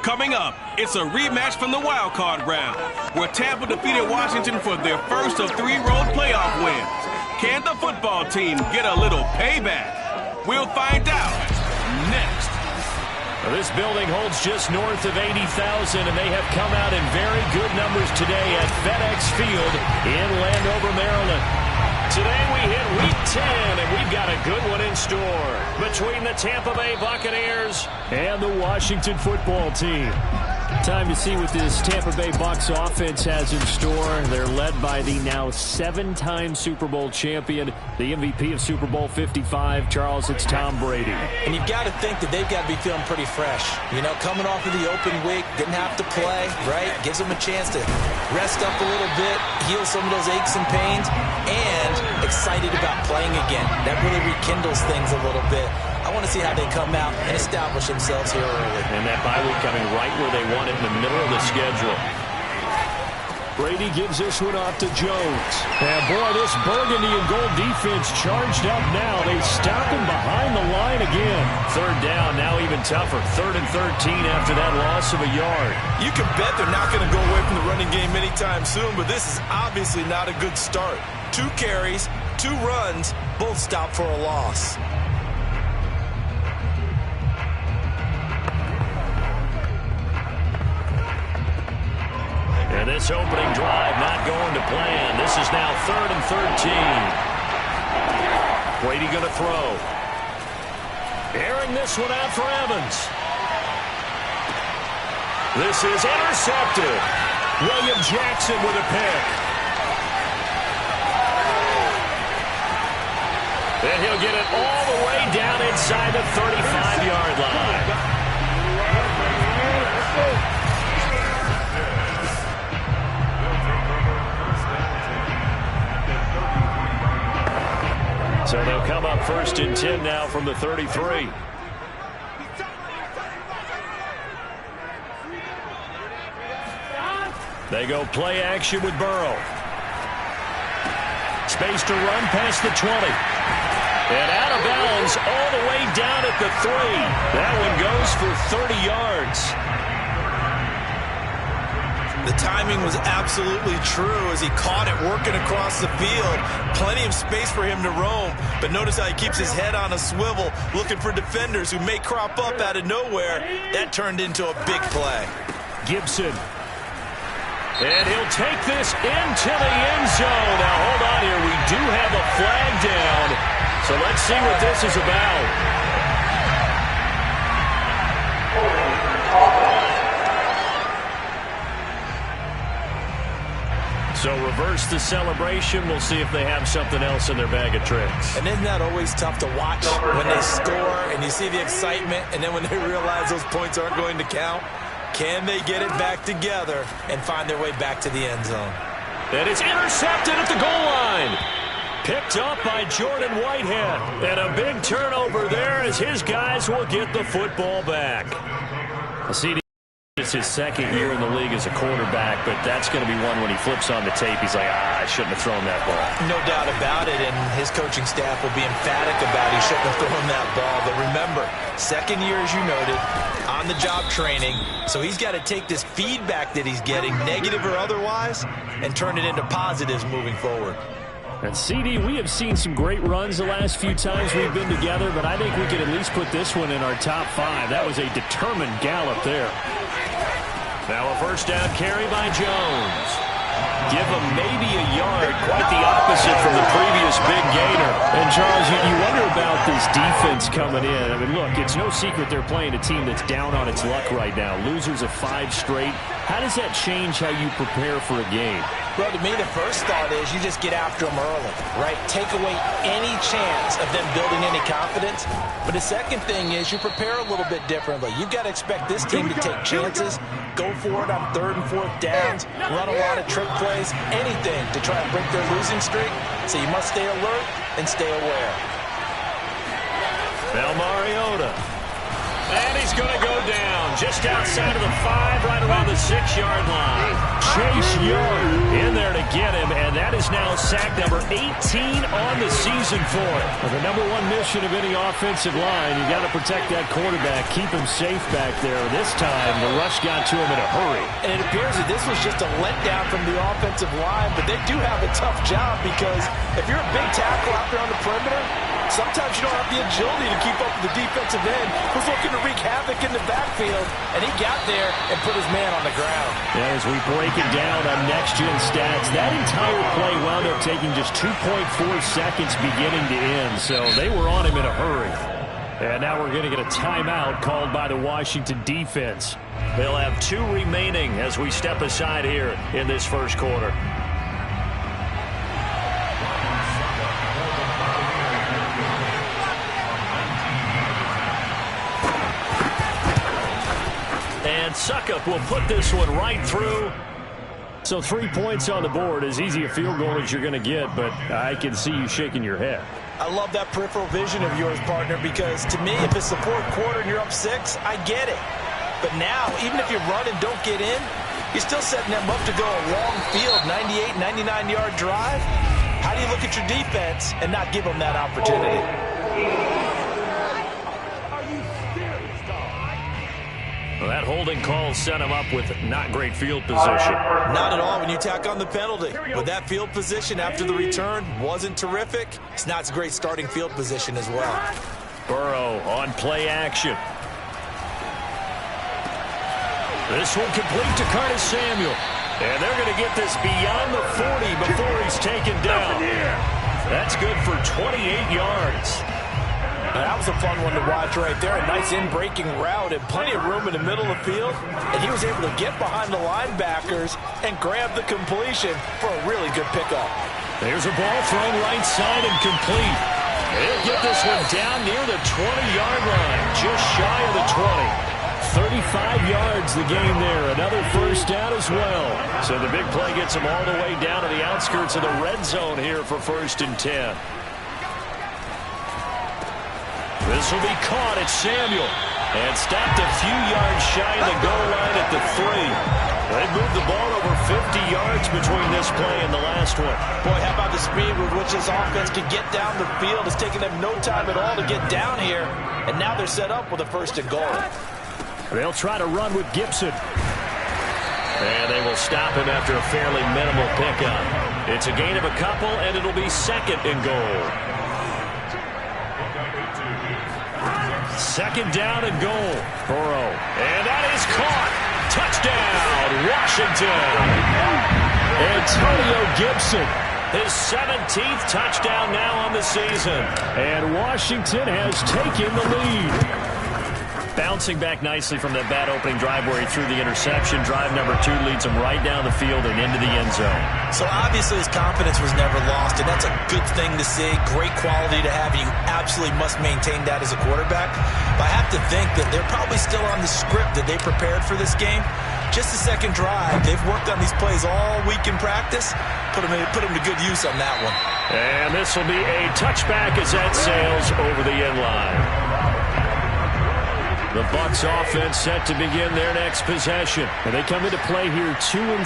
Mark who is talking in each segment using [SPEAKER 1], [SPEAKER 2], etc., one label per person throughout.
[SPEAKER 1] Coming up, it's a rematch from the wild card round, where Tampa defeated Washington for their first of 3 road playoff wins. Can the football team get a little payback? We'll find out next.
[SPEAKER 2] This building holds just north of 80,000, and they have come out in very good numbers today at FedEx Field in Landover, Maryland. Today we hit Week 10, and we've got a good one in store between the Tampa Bay Buccaneers and the Washington football team. Time to see what this Tampa Bay Bucs offense has in store. They're led by the now 7-time Super Bowl champion, the MVP of Super Bowl 55, Charles, it's Tom Brady.
[SPEAKER 3] And you've got to think that they've got to be feeling pretty fresh. You know, coming off of the open week, didn't have to play, right? Gives them a chance to rest up a little bit, heal some of those aches and pains, and excited about playing again. That really rekindles things a little bit. I want to see how they come out and establish themselves here early.
[SPEAKER 2] And that bye week coming right where they want it, in the middle of the schedule. Brady gives this one off to Jones. And boy, this burgundy and gold defense charged up now. They stop him behind the line again. Third down, now even tougher. 3rd and 13 after that loss of a yard.
[SPEAKER 4] You can bet they're not going to go away from the running game anytime soon, but this is obviously not a good start. 2 carries, 2 runs, both stopped for a loss.
[SPEAKER 2] And this opening drive not going to plan. This is now 3rd and 13. Brady going to throw. Airing this one out for Evans. This is intercepted. William Jackson with a pick. And he'll get it all the way down inside the 35-yard line. So they'll come up 1st and 10 now from the 33. They go play action with Burrow. Space to run past the 20. And out of bounds all the way down at the 3. That one goes for 30 yards.
[SPEAKER 4] The timing was absolutely true as he caught it working across the field. Plenty of space for him to roam, but notice how he keeps his head on a swivel looking for defenders who may crop up out of nowhere. That turned into a big play.
[SPEAKER 2] Gibson. And he'll take this into the end zone. Now hold on here. We do have a flag down. So let's see what this is about. So reverse the celebration. We'll see if they have something else in their bag of tricks.
[SPEAKER 3] And isn't that always tough to watch when they score and you see the excitement, and then when they realize those points aren't going to count? Can they get it back together and find their way back to the end zone?
[SPEAKER 2] And it's intercepted at the goal line. Picked up by Jordan Whitehead. And a big turnover there as his guys will get the football back. CD. It's his 2nd year in the league as a quarterback, but that's going to be one when he flips on the tape, he's like, I shouldn't have thrown that ball.
[SPEAKER 3] No doubt about it, and his coaching staff will be emphatic about he shouldn't have thrown that ball. But remember, 2nd year, as you noted, on-the-job training, so he's got to take this feedback that he's getting, negative or otherwise, and turn it into positives moving forward.
[SPEAKER 2] And CD, we have seen some great runs the last few times we've been together, but I think we could at least put this one in our top 5. That was a determined gallop there. Now a 1st down carry by Jones. Give him maybe a yard. Quite the opposite from the previous big gainer. And Charles, you wonder about this defense coming in. I mean, look, it's no secret they're playing a team that's down on its luck right now. Losers of 5 straight. How does that change how you prepare for a game?
[SPEAKER 3] Well, to me, the first thought is you just get after them early, right? Take away any chance of them building any confidence. But the second thing is you prepare a little bit differently. You've got to expect this team to take chances, go for it on 3rd and 4th downs, run a lot of trick plays, anything to try and break their losing streak. So you must stay alert and stay aware.
[SPEAKER 2] Now Mariota. And he's going to go down. just outside of the 5, right around the 6-yard line. Chase Young in there to get him, and that is now sack number 18 on the season for him. Well, the number one mission of any offensive line, you got to protect that quarterback, keep him safe back there. This time, the rush got to him in a hurry.
[SPEAKER 3] And it appears that this was just a letdown from the offensive line, but they do have a tough job because if you're a big tackle out there on the perimeter, sometimes you don't have the agility to keep up with the defensive end who's looking to wreak havoc in the backfield, and he got there and put his man on the ground.
[SPEAKER 2] Yeah, as we break it down on next-gen stats, that entire play wound up taking just 2.4 seconds beginning to end, so they were on him in a hurry. And now we're going to get a timeout called by the Washington defense. They'll have 2 remaining as we step aside here in this first quarter. And Succop will put this one right through. So 3 points on the board, as easy a field goal as you're going to get, but I can see you shaking your head.
[SPEAKER 3] I love that peripheral vision of yours, partner, because to me, if it's the fourth quarter and you're up 6, I get it. But now, even if you run and don't get in, you're still setting them up to go a long field, 98, 99-yard drive. How do you look at your defense and not give them that opportunity?
[SPEAKER 2] Well, that holding call set him up with not great field position.
[SPEAKER 3] Not at all when you tack on the penalty. But that field position after the return wasn't terrific. It's not a great starting field position as well.
[SPEAKER 2] Burrow on play action. This one complete to Curtis Samuel. And they're going to get this beyond the 40 before he's taken down. That's good for 28 yards.
[SPEAKER 3] That was a fun one to watch right there. A nice in-breaking route and plenty of room in the middle of the field. And he was able to get behind the linebackers and grab the completion for a really good pickup.
[SPEAKER 2] There's a ball thrown right side and complete. They'll get this one down near the 20-yard line, just shy of the 20. 35 yards the game there. Another first down as well. So the big play gets him all the way down to the outskirts of the red zone here for 1st and 10. This will be caught at Samuel and stopped a few yards shy of the goal line at the 3. They've moved the ball over 50 yards between this play and the last one.
[SPEAKER 3] Boy, how about the speed with which this offense can get down the field? It's taken them no time at all to get down here, and now they're set up with a 1st and goal.
[SPEAKER 2] They'll try to run with Gibson. And they will stop him after a fairly minimal pickup. It's a gain of a couple, and it'll be 2nd and goal. 2nd down and goal. Burrow. And that is caught. Touchdown, Washington. Antonio Gibson. His 17th touchdown now on the season. And Washington has taken the lead. Bouncing back nicely from that bad opening drive where he threw the interception. Drive number 2 leads him right down the field and into the end zone.
[SPEAKER 3] So obviously his confidence was never lost, and that's a good thing to see. Great quality to have. You absolutely must maintain that as a quarterback. But I have to think that they're probably still on the script that they prepared for this game. Just the 2nd drive. They've worked on these plays all week in practice. Put them to good use on that one.
[SPEAKER 2] And this will be a touchback as that sails over the end line. The Bucs offense set to begin their next possession. And they come into play here 2-6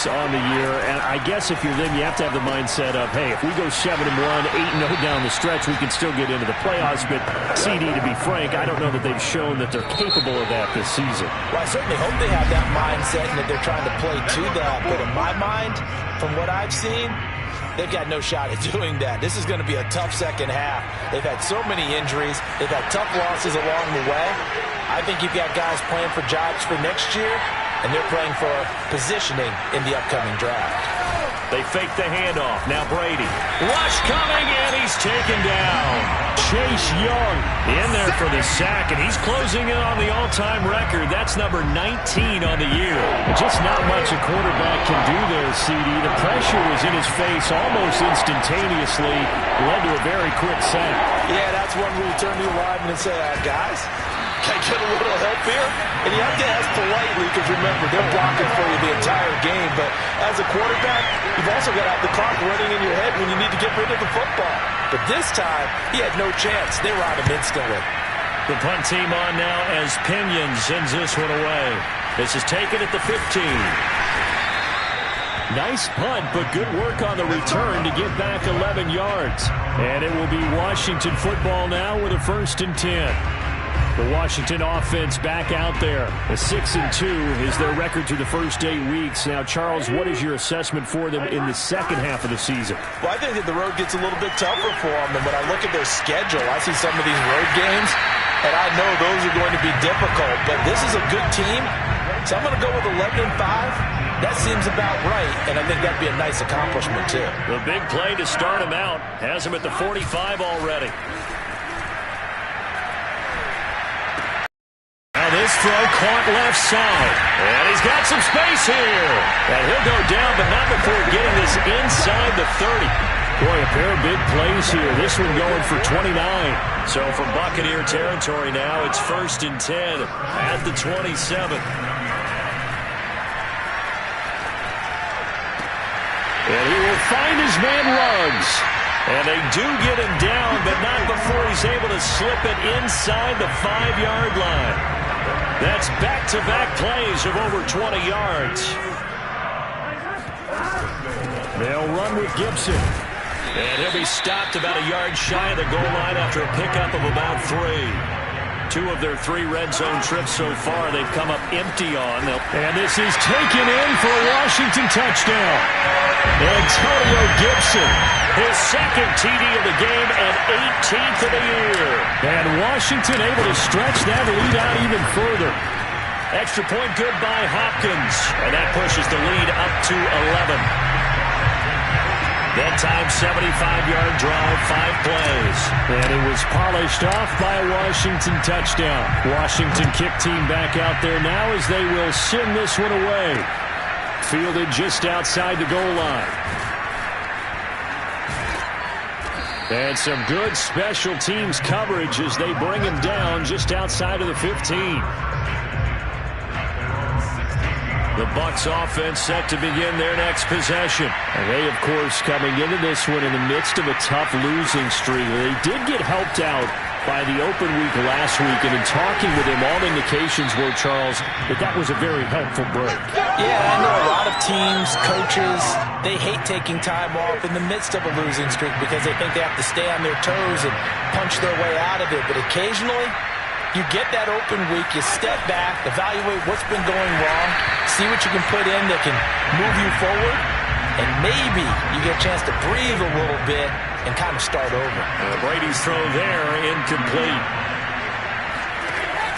[SPEAKER 2] on the year. And I guess if you're them, you have to have the mindset of, hey, if we go 7-1, 8-0 down the stretch, we can still get into the playoffs. But CD, to be frank, I don't know that they've shown that they're capable of that this season.
[SPEAKER 3] Well, I certainly hope they have that mindset and that they're trying to play to that. But in my mind, from what I've seen, they've got no shot at doing that. This is going to be a tough second half. They've had so many injuries. They've had tough losses along the way. I think you've got guys playing for jobs for next year, and they're playing for positioning in the upcoming draft.
[SPEAKER 2] They fake the handoff. Now Brady. Rush coming, and he's taken down. Chase Young in there for the sack, and he's closing in on the all-time record. That's number 19 on the year. Just not much a quarterback can do there, CD. The pressure was in his face almost instantaneously. Led to a very quick sack.
[SPEAKER 3] Yeah, that's one where you turn to your lineman and say, guys, can I get a little help here? And you have to ask politely because, remember, they're blocking for you the entire game. But as a quarterback, you've also got to have the clock running in your head when you need to get rid of the football. But this time, he had no chance. They were on him instantly.
[SPEAKER 2] The punt team on now as Pinion sends this one away. This is taken at the 15. Nice punt, but good work on the return to get back 11 yards. And it will be Washington football now with a 1st and 10. The Washington offense back out there. A 6-2 is their record through the first 8 weeks. Now, Charles, what is your assessment for them in the second half of the season?
[SPEAKER 3] Well, I think that the road gets a little bit tougher for them. And when I look at their schedule, I see some of these road games, and I know those are going to be difficult. But this is a good team, so I'm going to go with 11-5. That seems about right, and I think that'd be a nice accomplishment, too.
[SPEAKER 2] The big play to start him out has him at the 45 already. Now this throw caught left side, and he's got some space here. And he'll go down, but not before getting this inside the 30. Boy, a pair of big plays here. This one going for 29. So from Buccaneer territory now, it's 1st and 10 at the 27. And he will find his man Ruggs. And they do get him down, but not before he's able to slip it inside the 5-yard line. That's back-to-back plays of over 20 yards. They'll run with Gibson. And he'll be stopped about a yard shy of the goal line after a pickup of about 3. 2 of their 3 red zone trips so far they've come up empty on. And this is taken in for a Washington touchdown. Antonio Gibson, his 2nd TD of the game and 18th of the year. And Washington able to stretch that lead out even further. Extra point good by Hopkins. And that pushes the lead up to 11. That time, 75-yard drive, 5 plays. And it was polished off by a Washington touchdown. Washington kick team back out there now as they will send this one away. Fielded just outside the goal line. And some good special teams coverage as they bring him down just outside of the 15. The Bucs offense set to begin their next possession. And they, of course, coming into this one in the midst of a tough losing streak. They did get helped out by the open week last week. And in talking with him, all indications were, Charles, that was a very helpful break.
[SPEAKER 3] Yeah, I know a lot of teams, coaches, they hate taking time off in the midst of a losing streak because they think they have to stay on their toes and punch their way out of it. But occasionally, you get that open week, you step back, evaluate what's been going wrong, see what you can put in that can move you forward, and maybe you get a chance to breathe a little bit and kind of start over.
[SPEAKER 2] Brady's throw there, incomplete.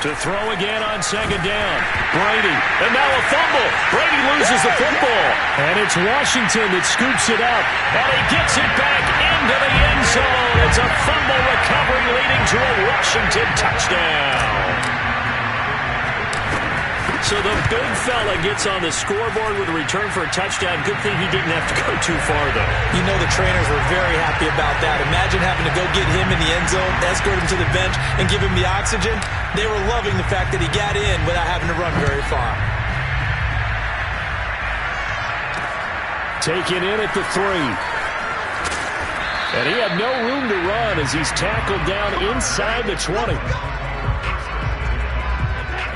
[SPEAKER 2] To throw again on 2nd down. Brady, and now a fumble. Brady loses the football. And it's Washington that scoops it up. And he gets it back into the end zone. It's a fumble recovery leading to a Washington touchdown. So the big fella gets on the scoreboard with a return for a touchdown. Good thing he didn't have to go too far, though.
[SPEAKER 3] You know the trainers were very happy about that. Imagine having to go get him in the end zone, escort him to the bench, and give him the oxygen. They were loving the fact that he got in without having to run very far.
[SPEAKER 2] Taken in at the 3. And he had no room to run as he's tackled down inside the 20.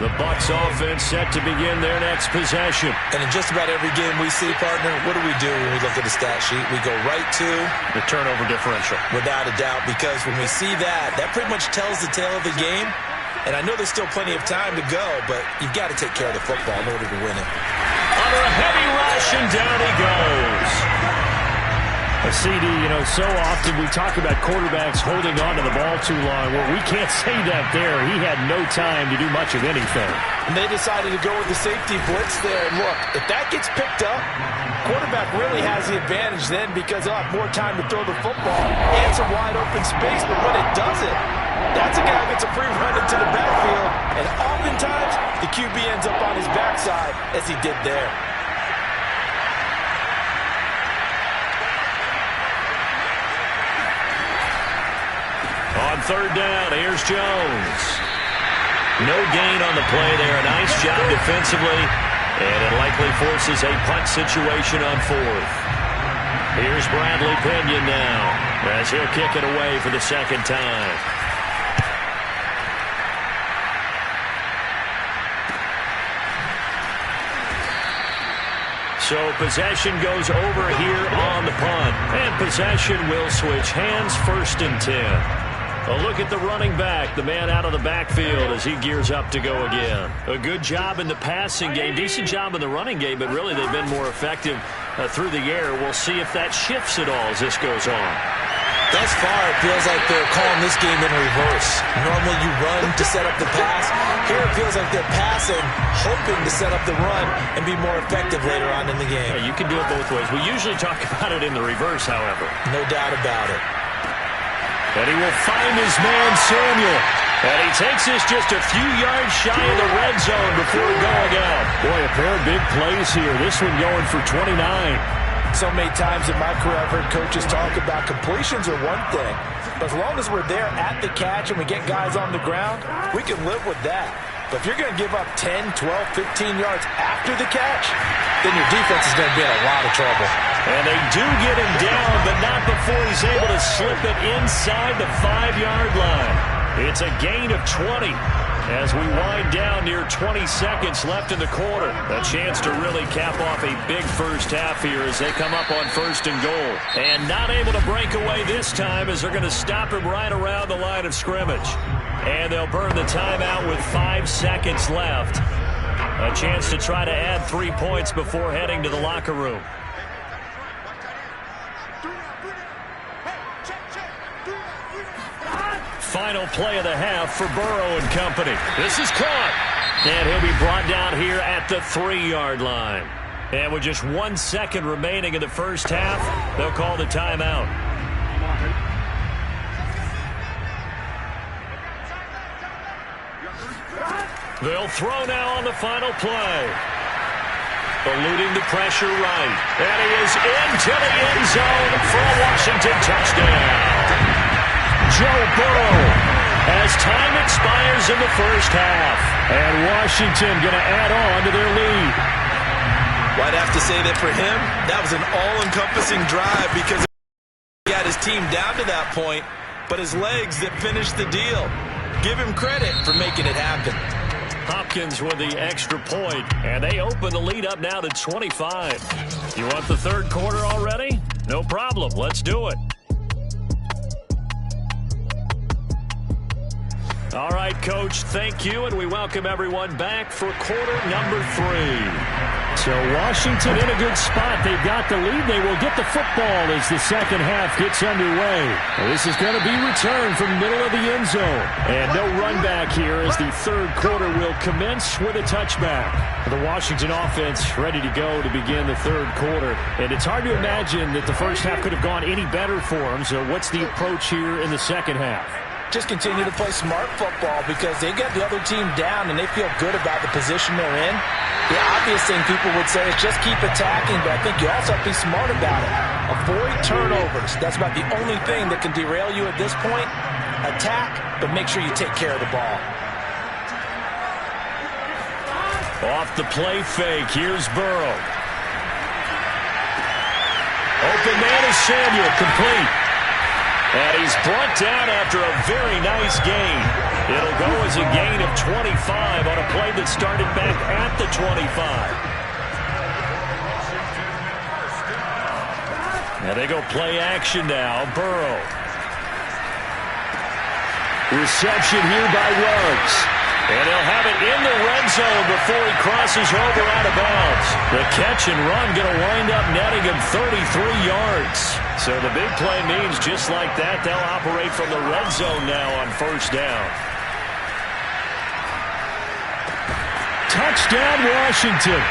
[SPEAKER 2] The Bucs offense set to begin their next possession.
[SPEAKER 3] And in just about every game we see, partner, what do we do when we look at the stat sheet? We go right to
[SPEAKER 2] the turnover differential.
[SPEAKER 3] Without a doubt, because when we see that, that pretty much tells the tale of the game. And I know there's still plenty of time to go, but you've got to take care of the football in order to win it.
[SPEAKER 2] Under a heavy rush, and down he goes. CD, so often we talk about quarterbacks holding on to the ball too long. Well, we can't say that there. He had no time to do much of anything.
[SPEAKER 3] And they decided to go with the safety blitz there. And look, if that gets picked up, quarterback really has the advantage then because he'll have more time to throw the football and some wide open space. But when it doesn't, that's a guy who gets a free run into the backfield. And oftentimes, the QB ends up on his backside as he did there.
[SPEAKER 2] On 3rd down, here's Jones. No gain on the play there. A nice job defensively. And it likely forces a punt situation on 4th. Here's Bradley Pinion now as he'll kick it away for the 2nd time. So possession goes over here on the punt. And possession will switch hands, 1st and 10. A look at the running back, the man out of the backfield as he gears up to go again. A good job in the passing game, decent job in the running game, but really they've been more effective through the air. We'll see if that shifts at all as this goes on.
[SPEAKER 3] Thus far, it feels like they're calling this game in reverse. Normally you run to set up the pass. Here it feels like they're passing, hoping to set up the run and be more effective later on in the game.
[SPEAKER 2] Yeah, you can do it both ways. We usually talk about it in the reverse, however.
[SPEAKER 3] No doubt about it.
[SPEAKER 2] And he will find his man, Samuel. And he takes this just a few yards shy of the red zone before going out. Boy, a pair of big plays here. This one going for 29.
[SPEAKER 3] So many times in my career, I've heard coaches talk about completions are one thing. But as long as we're there at the catch and we get guys on the ground, we can live with that. But if you're going to give up 10, 12, 15 yards after the catch, then your defense is going to be in a lot of trouble.
[SPEAKER 2] And they do get him down, but not before he's able to slip it inside the 5-yard line. It's a gain of 20 as we wind down near 20 seconds left in the quarter. A chance to really cap off a big first half here as they come up on 1st and goal. And not able to break away this time as they're going to stop him right around the line of scrimmage. And they'll burn the timeout with 5 seconds left. A chance to try to add 3 points before heading to the locker room. Final play of the half for Burrow and company. This is caught. And he'll be brought down here at the 3-yard line. And with just 1 second remaining in the first half, they'll call the timeout. They'll throw now on the final play. Eluding the pressure right. And he is into the end zone for a Washington touchdown. Joe Burrow as time expires in the first half. And Washington going to add on to their lead.
[SPEAKER 4] Well, I'd have to say that for him, that was an all-encompassing drive because he got his team down to that point, but his legs that finished the deal. Give him credit for making it happen.
[SPEAKER 2] Hopkins with the extra point, and they open the lead up now to 25. You want the third quarter already? No problem. Let's do it. All right, Coach, thank you, and we welcome everyone back for quarter number 3. So Washington in a good spot. They've got the lead. They will get the football as the second half gets underway. This is going to be returned from the middle of the end zone. And no run back here as the third quarter will commence with a touchback. The Washington offense ready to go to begin the third quarter. And it's hard to imagine that the first half could have gone any better for them. So what's the approach here in the second half?
[SPEAKER 3] Just continue to play smart football because they get the other team down and they feel good about the position they're in. The obvious thing people would say is just keep attacking, but I think you also have to be smart about it. Avoid turnovers. That's about the only thing that can derail you at this point. Attack, but make sure you take care of the ball.
[SPEAKER 2] Off the play fake, here's Burrow. Open man is Samuel, complete. And he's brought down after a very nice gain. It'll go as a gain of 25 on a play that started back at the 25. Now they go play action now. Burrow. Reception here by Ruggs. And he'll have it in the red zone before he crosses over out of bounds. The catch and run going to wind up netting him 33 yards. So the big play means just like that, they'll operate from the red zone now on first down. Touchdown, Washington.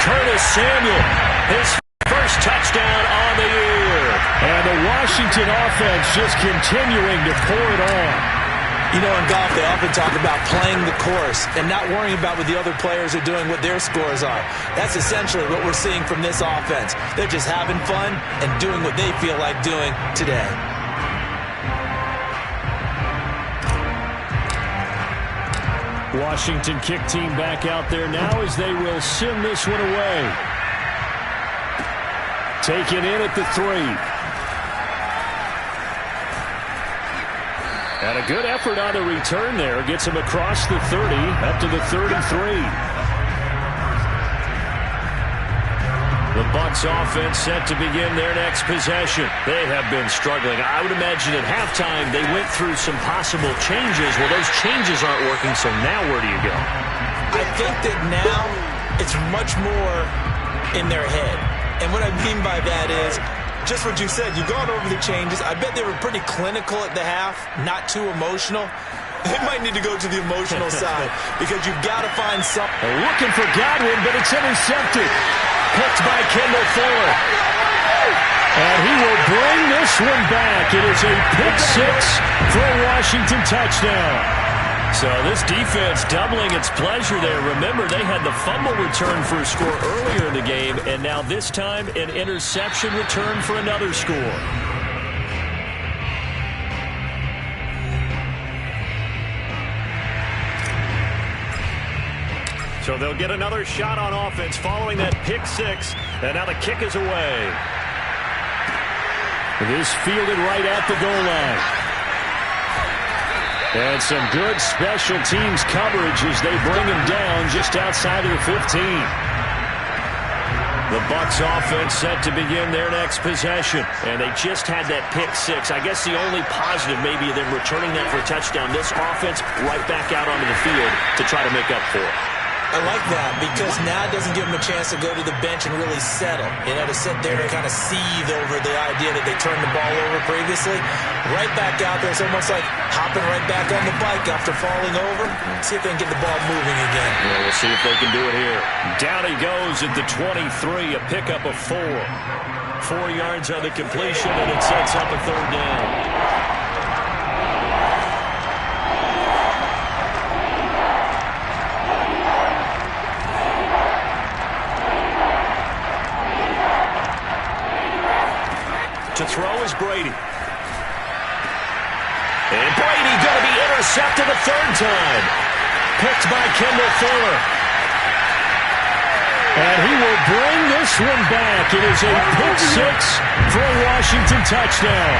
[SPEAKER 2] Curtis Samuel, his first touchdown on the year. And the Washington offense just continuing to pour it on.
[SPEAKER 3] You know, in golf, they often talk about playing the course and not worrying about what the other players are doing, what their scores are. That's essentially what we're seeing from this offense. They're just having fun and doing what they feel like doing today.
[SPEAKER 2] Washington kick team back out there now as they will send this one away. Taken in at the 3. And a good effort on the return there. Gets him across the 30, up to the 33. The Bucs offense set to begin their next possession. They have been struggling. I would imagine at halftime they went through some possible changes. Well, those changes aren't working, so now where do you go?
[SPEAKER 3] I think that now it's much more in their head. And what I mean by that is just what you said. You've gone over the changes. I bet they were pretty clinical at the half, not too emotional. They might need to go to the emotional side because you've got to find something.
[SPEAKER 2] They're looking for Godwin, but it's intercepted. Picked by Kendall Fuller. And he will bring this one back. It is a pick six for a Washington touchdown. So this defense doubling its pleasure there. Remember, they had the fumble return for a score earlier in the game, and now this time an interception return for another score. So they'll get another shot on offense following that pick six. And now the kick is away. It is fielded right at the goal line. And some good special teams coverage as they bring him down just outside of the 15. The Bucs offense set to begin their next possession. And they just had that pick six. I guess the only positive maybe of them returning that for a touchdown. This offense right back out onto the field to try to make up for it.
[SPEAKER 3] I like that because now it doesn't give them a chance to go to the bench and really settle. You know, to sit there and kind of seethe over the idea that they turned the ball over previously. Right back out there. It's almost like hopping right back on the bike after falling over. See if they can get the ball moving again.
[SPEAKER 2] Yeah, we'll see if they can do it here. Down he goes at the 23, a pickup of 4. 4 yards on the completion, and it sets up a third down. To throw is Brady. And Brady going to be intercepted a third time. Picked by Kendall Fuller. And he will bring this one back. It is a pick six for a Washington touchdown.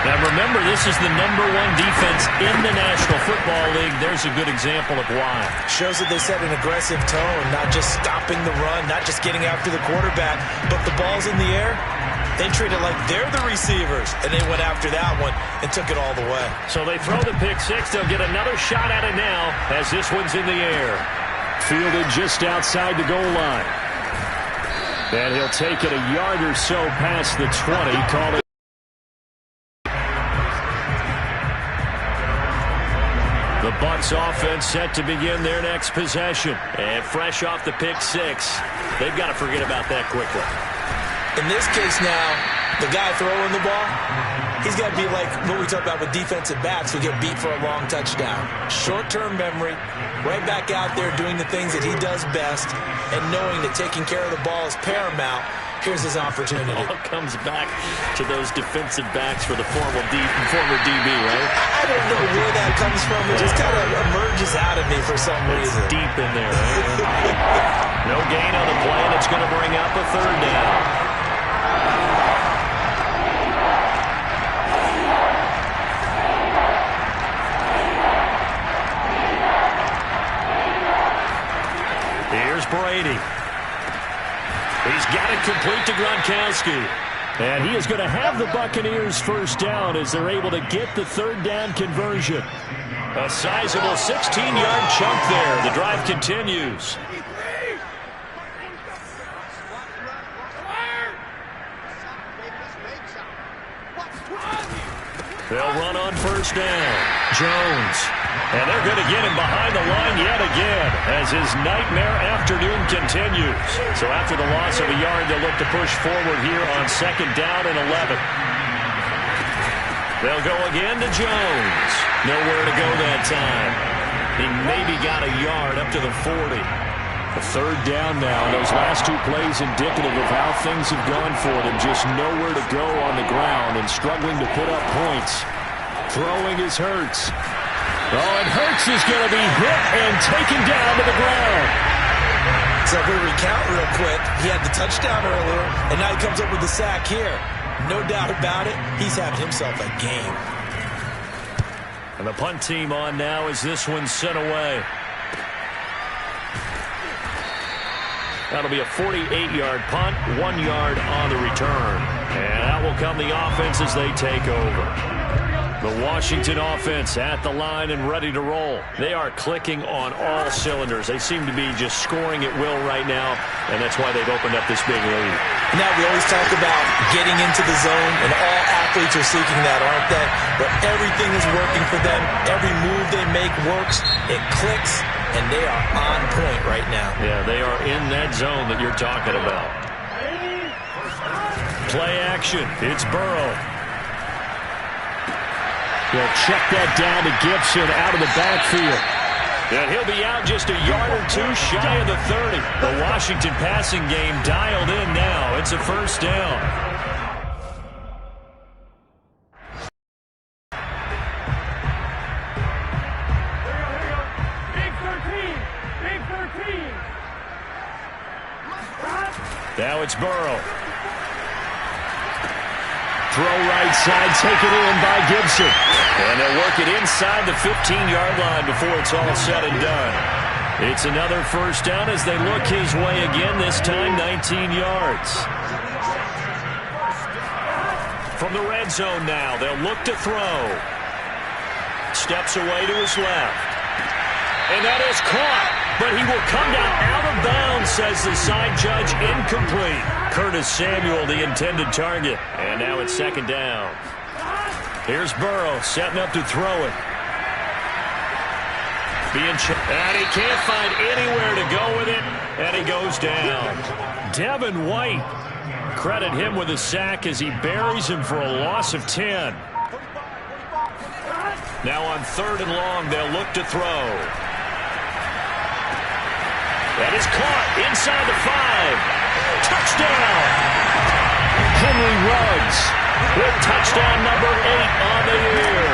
[SPEAKER 2] Now remember, this is the #1 defense in the National Football League. There's a good example of why.
[SPEAKER 3] Shows that they set an aggressive tone, not just stopping the run, not just getting after the quarterback, but the ball's in the air. They treat it like they're the receivers, and they went after that one and took it all the way.
[SPEAKER 2] So they throw the pick six. They'll get another shot at it now as this one's in the air. Fielded just outside the goal line. And he'll take it a yard or so past the 20. Call it. The Bucs offense set to begin their next possession. And fresh off the pick six, they've got to forget about that quickly.
[SPEAKER 3] In this case now, the guy throwing the ball, he's got to be like what we talked about with defensive backs who get beat for a long touchdown. Short-term memory, right back out there doing the things that he does best, and knowing that taking care of the ball is paramount. Here's his opportunity.
[SPEAKER 2] It all comes back to those defensive backs for the former DB, right?
[SPEAKER 3] I don't know where that comes from. It just kind of emerges out of me for some reason.
[SPEAKER 2] It's deep in there, right? No gain on the play, and it's going to bring up a third down. Here's Brady. He's got it complete to Gronkowski. And he is going to have the Buccaneers first down as they're able to get the third down conversion. A sizable 16-yard chunk there. The drive continues. They'll run on first down. Jones. And they're going to get him behind the line yet again as his nightmare afternoon continues. So after the loss of a yard, they'll look to push forward here on second down and 11. They'll go again to Jones. Nowhere to go that time. He maybe got a yard up to the 40. A third down now, and those last two plays indicative of how things have gone for them. Just nowhere to go on the ground and struggling to put up points. Throwing is Hurts. Oh, and Hurts is going to be hit and taken down to the ground.
[SPEAKER 3] So if we recount real quick, he had the touchdown earlier, and now he comes up with the sack here. No doubt about it, he's having himself a game.
[SPEAKER 2] And the punt team on now as this one's sent away. That'll be a 48-yard punt, 1 yard on the return. And out will come the offense as they take over. The Washington offense at the line and ready to roll. They are clicking on all cylinders. They seem to be just scoring at will right now, and that's why they've opened up this big lead.
[SPEAKER 3] Now, we always talk about getting into the zone, and all athletes are seeking that, aren't they? But everything is working for them. Every move they make works. It clicks, and they are on point right now.
[SPEAKER 2] Yeah, they are in that zone that you're talking about. Play action. It's Burrow. He'll check that down to Gibson out of the backfield. And he'll be out just a yard or two shy of the 30. The Washington passing game dialed in now. It's a first down.
[SPEAKER 5] Big 13.
[SPEAKER 2] Now it's Burrow. Throw right side, taken in by Gibson. And they'll work it inside the 15-yard line before it's all said and done. It's another first down as they look his way again, this time 19 yards. From the red zone now, they'll look to throw. Steps away to his left. And that is caught, but he will come down out of bounds, says the side judge, incomplete. Curtis Samuel, the intended target. And now it's second down. Here's Burrow setting up to throw it. And he can't find anywhere to go with it, and he goes down. Devin White, credit him with a sack as he buries him for a loss of 10. Now on 3rd and long, they'll look to throw. That is caught inside the 5. Touchdown! Henry Ruggs with touchdown number 8 on the year.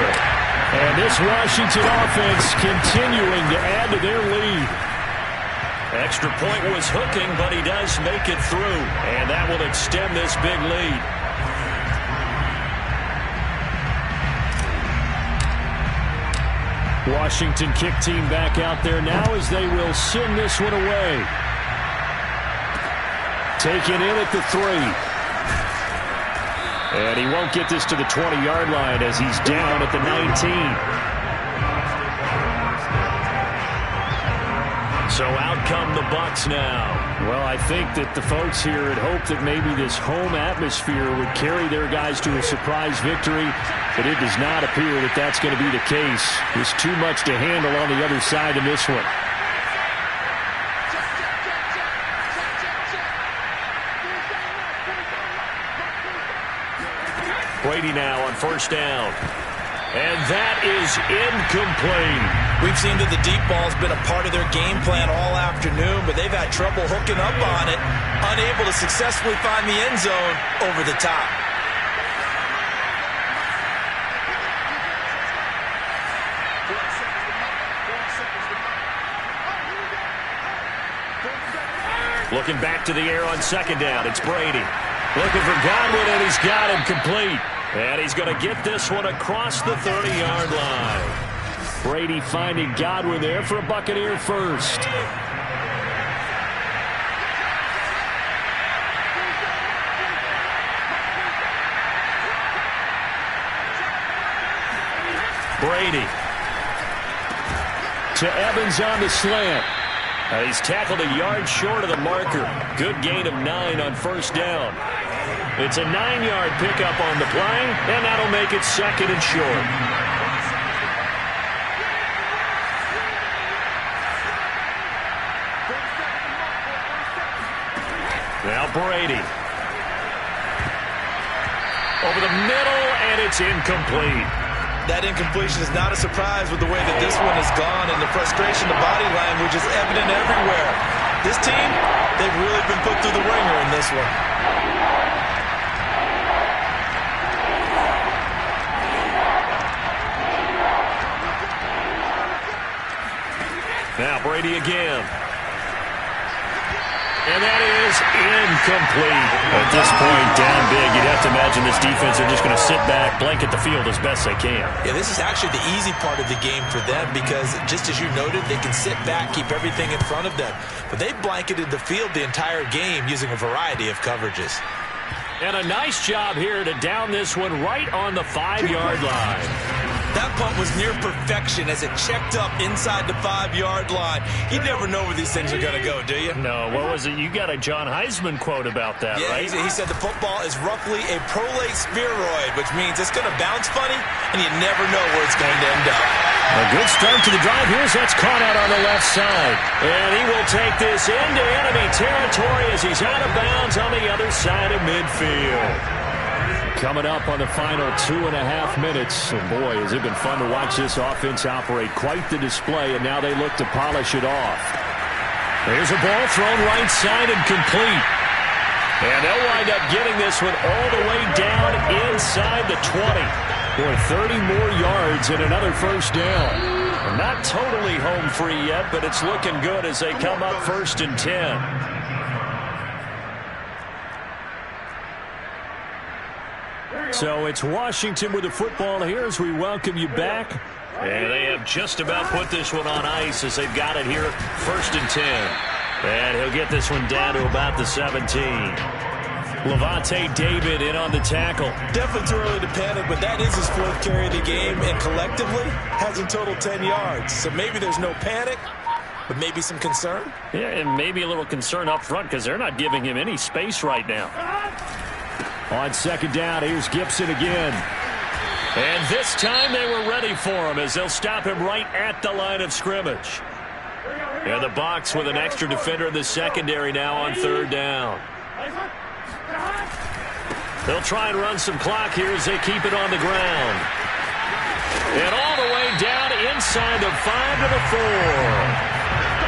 [SPEAKER 2] And this Washington offense continuing to add to their lead. Extra point was hooking, but he does make it through. And that will extend this big lead. Washington kick team back out there now as they will send this one away. Taken in at the 3. And he won't get this to the 20-yard line as he's down at the 19. So out come the Bucs now. Well, I think that the folks here had hoped that maybe this home atmosphere would carry their guys to a surprise victory, but it does not appear that that's going to be the case. There's too much to handle on the other side in this one. Brady now on first down. And that is incomplete.
[SPEAKER 3] We've seen that the deep ball's been a part of their game plan all afternoon, but they've had trouble hooking up on it, unable to successfully find the end zone over the top.
[SPEAKER 2] Looking back to the air on second down, it's Brady. Looking for Godwin, and he's got him complete. And he's going to get this one across the 30-yard line. Brady finding Godwin there for a Buccaneer first. Brady to Evans on the slant. He's tackled a yard short of the marker. Good gain of 9 on first down. It's a 9-yard pickup on the play, and that'll make it second and short. Now Brady. Over the middle, and it's incomplete.
[SPEAKER 3] That incompletion is not a surprise with the way that this one has gone, and the frustration, the body language is evident everywhere. This team, they've really been put through the ringer in this one.
[SPEAKER 2] Now Brady again. And that is incomplete. At this point, down big, you'd have to imagine this defense are just going to sit back, blanket the field as best they can.
[SPEAKER 3] Yeah, this is actually the easy part of the game for them because, just as you noted, they can sit back, keep everything in front of them. But they blanketed the field the entire game using a variety of coverages.
[SPEAKER 2] And a nice job here to down this one right on the 5-yard line.
[SPEAKER 3] That punt was near perfection as it checked up inside the 5-yard line. You never know where these things are going to go, do you?
[SPEAKER 2] No, what was it? You got a John Heisman quote about that,
[SPEAKER 3] yeah,
[SPEAKER 2] right?
[SPEAKER 3] He said the football is roughly a prolate spheroid, which means it's going to bounce funny, and you never know where it's going to end up.
[SPEAKER 2] A good start to the drive. Here's that's caught out on the left side. And he will take this into enemy territory as he's out of bounds on the other side of midfield. Coming up on the final 2.5 minutes. And boy, has it been fun to watch this offense operate. Quite the display, and now they look to polish it off. There's a ball thrown right side and complete. And they'll wind up getting this one all the way down inside the 20. Boy, 30 more yards and another first down. And not totally home free yet, but it's looking good as they come up 1st and 10. So it's Washington with the football here as we welcome you back. And they have just about put this one on ice as they've got it here 1st and 10. And he'll get this one down to about the 17. Lavonte David in on the tackle.
[SPEAKER 3] Definitely too early to panic, but that is his 4th carry of the game, and collectively has in total 10 yards. So maybe there's no panic, but maybe some concern.
[SPEAKER 2] Yeah, and maybe a little concern up front because they're not giving him any space right now. On 2nd down, here's Gibson again. And this time they were ready for him as they'll stop him right at the line of scrimmage. And the box with an extra defender in the secondary now on 3rd down. They'll try and run some clock here as they keep it on the ground. And all the way down inside the 5 to the 4.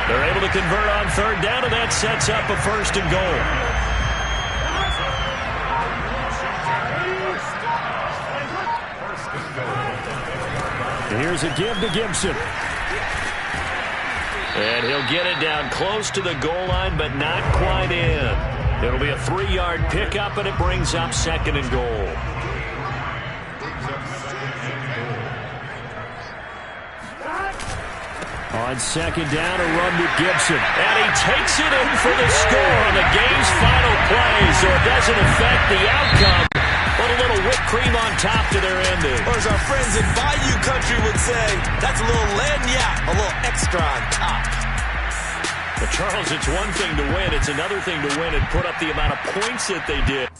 [SPEAKER 2] They're able to convert on 3rd down, and that sets up a 1st and goal. Here's a give to Gibson. And he'll get it down close to the goal line, but not quite in. It'll be a 3-yard pickup, and it brings up 2nd and goal. On 2nd down, a run to Gibson. And he takes it in for the score on the game's final play, so it doesn't affect the outcome. But a little whipped cream on top to their ending.
[SPEAKER 3] Or as our friends in Bayou Country would say, that's a little lagniappe, a little extra on top.
[SPEAKER 2] But Charles, it's one thing to win. It's another thing to win and put up the amount of points that they did.